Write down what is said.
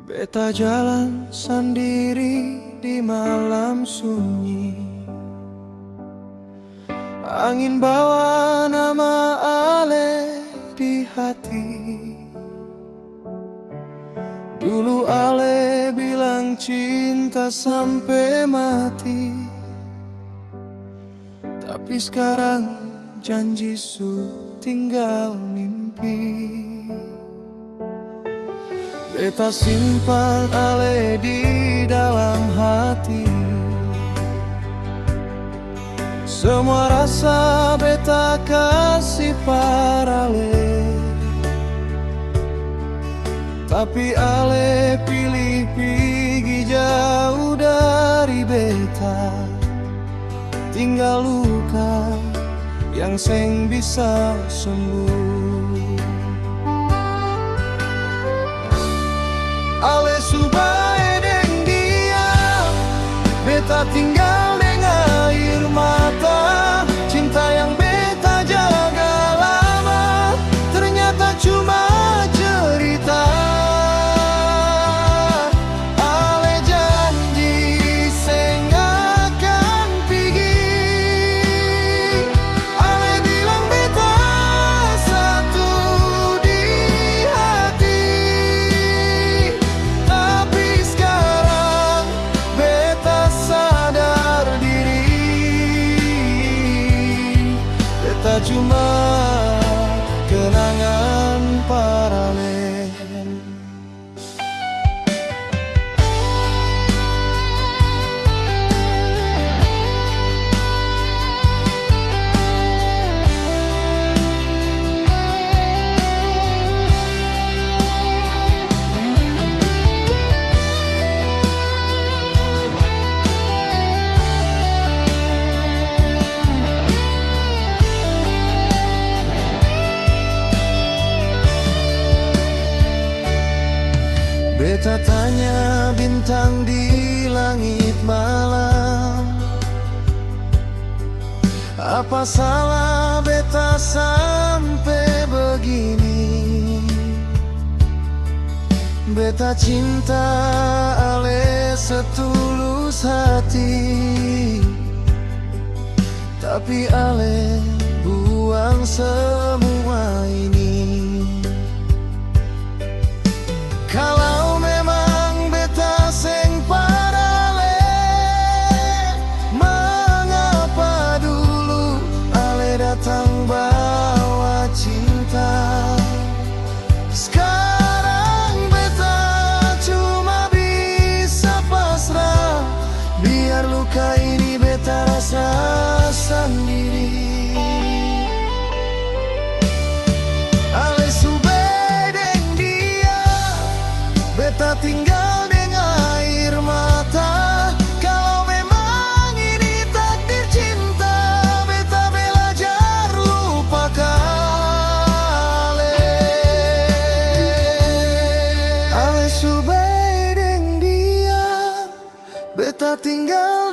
Beta jalan sendiri di malam sunyi. Angin bawa nama Ale di hati. Dulu Ale bilang cinta sampai mati, tapi sekarang janji su tinggal mimpi. Beta simpan Ale di dalam hati. Semua rasa beta kasih para Ale, tapi Ale pilih pergi jauh dari beta. Tinggal luka yang seng bisa sembuh. Ale subae deng dia, beta tinggal dengan air mata. Cinta yang beta jaga lama ternyata cuma cerita. Ale janji seng akan pergi. Ale bilang beta satu di hati, tapi sekarang beta sadar diri. Beta cuma kenangan paralel. Beta tanya bintang di langit malam, apa salah beta sampai begini? Beta cinta Ale setulus hati, tapi Ale buang semua ini. Kalau memang beta seng parale, mengapa dulu Ale datang bawa cinta? Sekarang beta cuma bisa pasrah, biar luka ini beta rasa sendiri. Ale subedeng dia, beta tinggal dengan air mata. Kalau memang ini takdir cinta, beta belajar lupakan Ale subedeng dia, beta tinggal